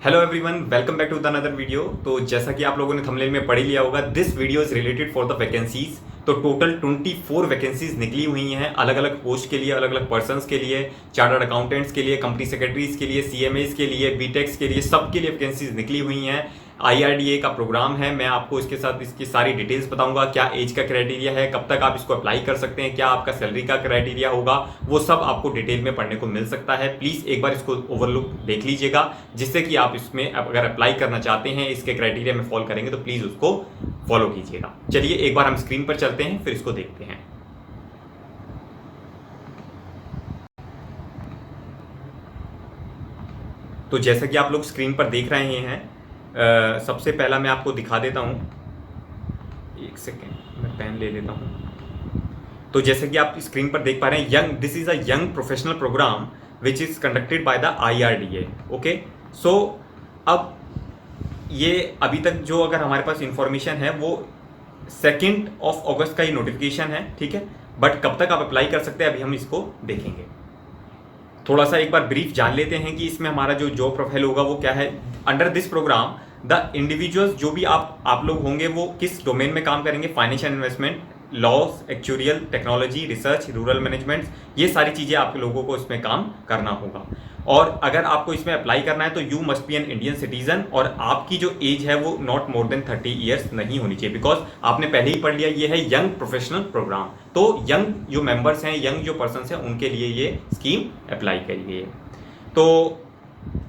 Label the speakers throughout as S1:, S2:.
S1: Hello everyone, welcome back to the another video. तो जैसा कि आप लोगों ने थंबनेल में पढ़ लिया होगा, this video is related for the vacancies. तो टोटल 24 वैकेंसीज निकली हुई हैं अलग अलग पोस्ट के लिए, अलग अलग पर्सन्स के लिए, चार्टर्ड अकाउंटेंट्स के लिए, कंपनी सेक्रेटरीज के लिए, सीएमएस के लिए, बीटेक्स के लिए, सबके लिए वैकेंसीज निकली हुई हैं। आईआरडीए का प्रोग्राम है। मैं आपको इसके साथ इसकी सारी डिटेल्स बताऊंगा, क्या एज का क्राइटेरिया है, कब तक आप इसको अप्लाई कर सकते हैं, क्या आपका सैलरी का क्राइटेरिया होगा, वो सब आपको डिटेल में पढ़ने को मिल सकता है। प्लीज़ एक बार इसको ओवरलुक देख लीजिएगा, जिससे कि आप इसमें अगर अप्लाई करना चाहते हैं, इसके क्राइटेरिया में फॉलो करेंगे तो प्लीज़ उसको फॉलो कीजिएगा। चलिए एक बार हम स्क्रीन पर चलते हैं, फिर इसको देखते हैं। तो जैसा कि आप लोग स्क्रीन पर देख रहे हैं, सबसे पहला मैं आपको दिखा देता हूं। एक सेकेंड, मैं पेन ले लेता हूं। तो जैसे कि आप स्क्रीन पर देख पा रहे हैं, this is a young professional program which is conducted by the IRDA. Okay, so अब ये अभी तक जो अगर हमारे पास इंफॉर्मेशन है वो 2 अगस्त का ही नोटिफिकेशन है, ठीक है। बट कब तक आप अप्लाई कर सकते हैं अभी हम इसको देखेंगे। थोड़ा सा एक बार ब्रीफ जान लेते हैं कि इसमें हमारा जो जॉब प्रोफाइल होगा वो क्या है। Under this programme the individuals, जो भी आप लोग होंगे, वो किस डोमेन में काम करेंगे, financial investment, loss, actuarial, technology, research, rural management, ये सारी चीज़ें आप लोगों को इसमें काम करना होगा। और अगर आपको इसमें अप्लाई करना है तो you must be an Indian citizen, और आपकी जो एज है वो नॉट मोर देन 30 ईयर्स नहीं होनी चाहिए, बिकॉज आपने पहले ही पढ़ लिया ये है यंग प्रोफेशनल प्रोग्राम। तो यंग जो मेंबर्स हैं, यंग जो पर्सन हैं, उनके लिए ये स्कीम अप्लाई करी गई है। तो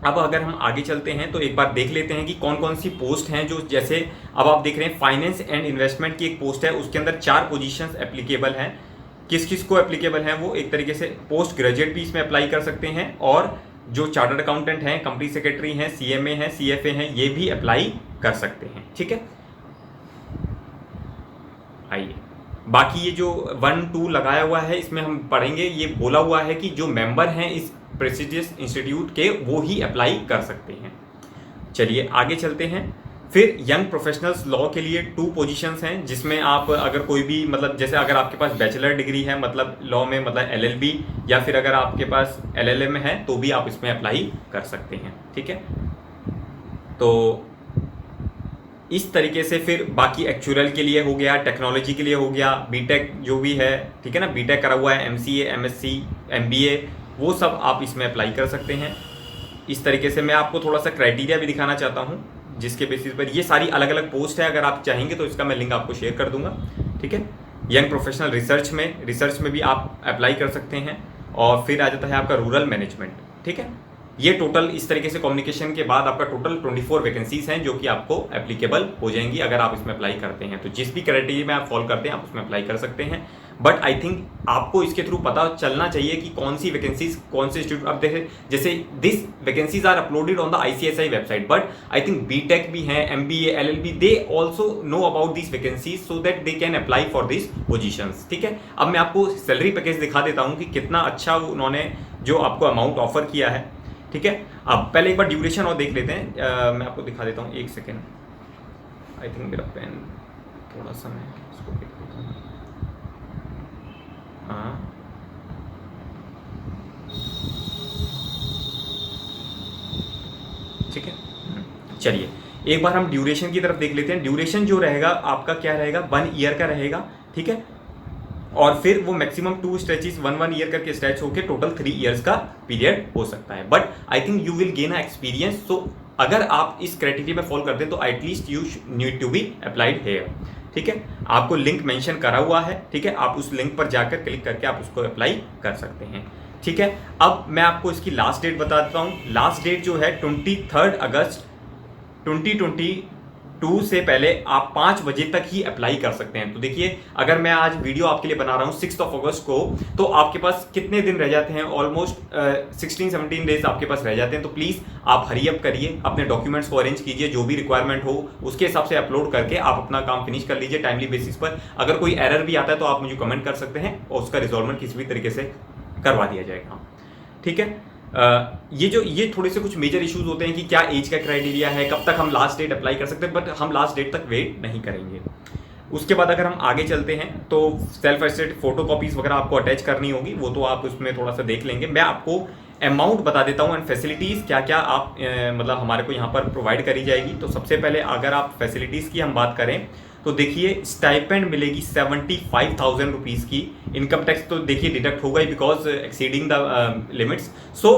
S1: अब अगर हम आगे चलते हैं तो एक बार देख लेते हैं कि कौन कौन सी पोस्ट हैं। जो जैसे अब आप देख रहे हैं, फाइनेंस एंड इन्वेस्टमेंट की एक पोस्ट है, उसके अंदर 4 पोजीशंस एप्लीकेबल हैं। किस किस को एप्लीकेबल हैं वो एक तरीके से पोस्ट ग्रेजुएट भी इसमें अप्लाई कर सकते हैं, और जो चार्टर्ड अकाउंटेंट हैं, कंपनी सेक्रेटरी हैं, सीएमए हैं, सीएफए हैं, ये भी अप्लाई कर सकते हैं, ठीक है। आइए, बाकी ये जो 1, 2 लगाया हुआ है इसमें हम पढ़ेंगे। ये बोला हुआ है कि जो मेंबर हैं इस प्रेस्टिजियस इंस्टीट्यूट के, वो ही अप्लाई कर सकते हैं। चलिए आगे चलते हैं। फिर यंग प्रोफेशनल्स लॉ के लिए 2 पोजीशंस हैं, जिसमें आप अगर कोई भी, मतलब जैसे अगर आपके पास बैचलर डिग्री है, मतलब लॉ में, मतलब एलएलबी, या फिर अगर आपके पास एलएलएम है तो भी आप इसमें अप्लाई कर सकते हैं, ठीक है। तो इस तरीके से फिर बाकी एक्चुअल के लिए हो गया, टेक्नोलॉजी के लिए हो गया, बीटेक जो भी है, ठीक है ना, बीटेक करा हुआ है, एमसीए, एमएससी, एमबीए, वो सब आप इसमें अप्लाई कर सकते हैं। इस तरीके से मैं आपको थोड़ा सा क्राइटेरिया भी दिखाना चाहता हूँ, जिसके बेसिस पर ये सारी अलग अलग पोस्ट है। अगर आप चाहेंगे तो इसका मैं लिंक आपको शेयर कर दूंगा, ठीक है। यंग प्रोफेशनल रिसर्च में भी आप अप्लाई कर सकते हैं। और फिर आ जाता है आपका रूरल मैनेजमेंट, ठीक है। ये टोटल इस तरीके से कम्युनिकेशन के बाद आपका टोटल 24 वैकेंसीज हैं, जो कि आपको एप्लीकेबल हो जाएंगी अगर आप इसमें अप्लाई करते हैं। तो जिस भी क्राइटेरिया में आप फॉलो करते हैं आप उसमें अप्लाई कर सकते हैं। बट आई थिंक आपको इसके थ्रू पता चलना चाहिए कि कौन सी वैकेंसीज कौन से इंस्टीट्यूट। अब देखें, जैसे this vacancies are uploaded on the ICSI website, but I think BTech भी हैं, MBA, LLB, they also know about this vacancies so that they can apply for this positions, ठीक है। अब मैं आपको सैलरी पैकेज दिखा देता हूँ कि कितना अच्छा उन्होंने जो आपको अमाउंट ऑफर किया है, ठीक है। अब पहले एक बार ड्यूरेशन और देख लेते हैं। मैं आपको दिखा देता हूँ, एक सेकेंड। आई थिंक मेरा पेन थोड़ा सा, मैं इसको देख लेता हूँ। हाँ, ठीक है। चलिए एक बार हम ड्यूरेशन की तरफ देख लेते हैं। ड्यूरेशन जो रहेगा आपका क्या रहेगा, 1 ईयर का रहेगा, ठीक है। और फिर वो मैक्सिमम 2 स्ट्रेचेस 1 ईयर करके स्ट्रेच होकर टोटल 3 ईयर्स का पीरियड हो सकता है। But I think you will gain a experience. So अगर आप इस क्राइटेरिया में फॉलो करते हैं तो at least you need to be applied here, ठीक है। आपको लिंक मेंशन करा हुआ है, ठीक है। आप उस लिंक पर जाकर क्लिक करके आप उसको अप्लाई कर सकते हैं, ठीक है। अब मैं आपको इसकी लास्ट डेट बता देता हूँ। लास्ट डेट जो है 23 अगस्त 2022 से पहले आप 5 बजे तक ही अप्लाई कर सकते हैं। तो देखिए, अगर मैं आज वीडियो आपके लिए बना रहा हूँ 6 अगस्त को, तो आपके पास कितने दिन रह जाते हैं, ऑलमोस्ट 16-17 डेज आपके पास रह जाते हैं। तो प्लीज़ आप हरी अप करिए, अपने डॉक्यूमेंट्स को अरेंज कीजिए, जो भी रिक्वायरमेंट हो उसके हिसाब से अपलोड करके आप अपना काम फिनिश कर लीजिए टाइमली बेसिस पर। अगर कोई एरर भी आता है तो आप मुझे कमेंट कर सकते हैं और उसका रिजॉल्वमेंट किसी भी तरीके से करवा दिया जाएगा, ठीक है। ये थोड़े से कुछ मेजर इश्यूज होते हैं कि क्या एज का क्राइटेरिया है, कब तक हम लास्ट डेट अप्लाई कर सकते हैं, बट हम लास्ट डेट तक वेट नहीं करेंगे। उसके बाद अगर हम आगे चलते हैं तो सेल्फ अटेस्टेड फोटो कॉपीज वगैरह आपको अटैच करनी होगी, वो तो आप उसमें थोड़ा सा देख लेंगे। मैं आपको अमाउंट बता देता हूँ एंड फैसिलिटीज़ क्या क्या आप मतलब हमारे को यहाँ पर प्रोवाइड करी जाएगी। तो सबसे पहले अगर आप फैसिलिटीज़ की हम बात करें तो देखिए स्टाइपेंड मिलेगी 75,000 रुपीज़ की। इनकम टैक्स तो देखिए डिडक्ट होगा ही बिकॉज एक्सीडिंग द लिमिट्स, सो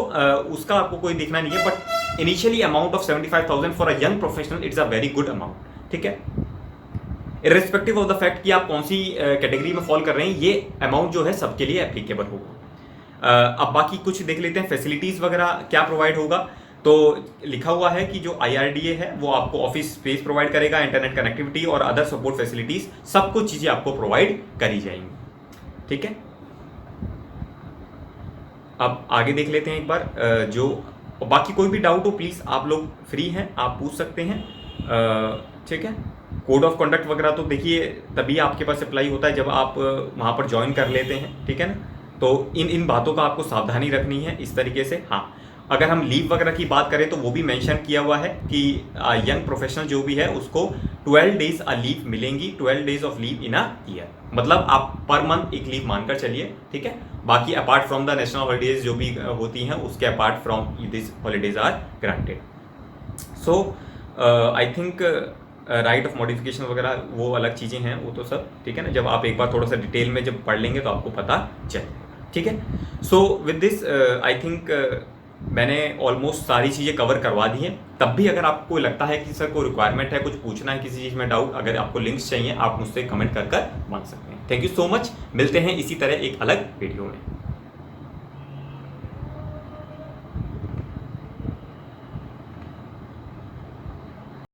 S1: उसका आपको कोई देखना नहीं है, but initially amount of 75,000 for a young professional it's a very good amount, ठीक है। इर्रेस्पेक्टिव ऑफ द फैक्ट कि आप कौन सी कैटेगरी में फॉल कर रहे हैं, ये अमाउंट जो है सबके लिए एप्लीकेबल होगा। अब बाकी कुछ देख लेते हैं फैसिलिटीज़ वगैरह क्या प्रोवाइड होगा। तो लिखा हुआ है कि जो IRDA है वो आपको ऑफिस स्पेस प्रोवाइड करेगा, इंटरनेट कनेक्टिविटी और अदर सपोर्ट फैसिलिटीज़ सब कुछ चीज़ें आपको प्रोवाइड करी जाएंगी, ठीक है। अब आगे देख लेते हैं एक बार जो बाकी कोई भी डाउट हो प्लीज़ आप लोग फ्री हैं, आप पूछ सकते हैं, ठीक है। कोड ऑफ कंडक्ट वगैरह तो देखिए तभी आपके पास अप्लाई होता है जब आप वहाँ पर ज्वाइन कर लेते हैं, ठीक है ना। तो इन बातों का आपको सावधानी रखनी है इस तरीके से। हाँ, अगर हम लीव वगैरह की बात करें तो वो भी मेंशन किया हुआ है कि यंग प्रोफेशनल जो भी है उसको 12 डेज अ लीव मिलेंगी, 12 days of leave in a year, मतलब आप पर मंथ एक लीव मानकर चलिए, ठीक है। बाकी apart from the national holidays जो भी होती हैं उसके apart from this holidays are granted. So I think right of modification वगैरह वो अलग चीज़ें हैं, वो तो सब ठीक है ना, जब आप एक बार थोड़ा सा डिटेल में जब पढ़ लेंगे तो आपको पता चलेगा, ठीक है। So with this I think मैंने ऑलमोस्ट सारी चीज़ें कवर करवा दी हैं। तब भी अगर आपको लगता है कि सर कोई रिक्वायरमेंट है, कुछ पूछना है किसी चीज़ में डाउट, अगर आपको लिंक्स चाहिए आप मुझसे कमेंट कर मांग सकते हैं। थैंक यू सो मच, मिलते हैं इसी तरह एक अलग वीडियो में।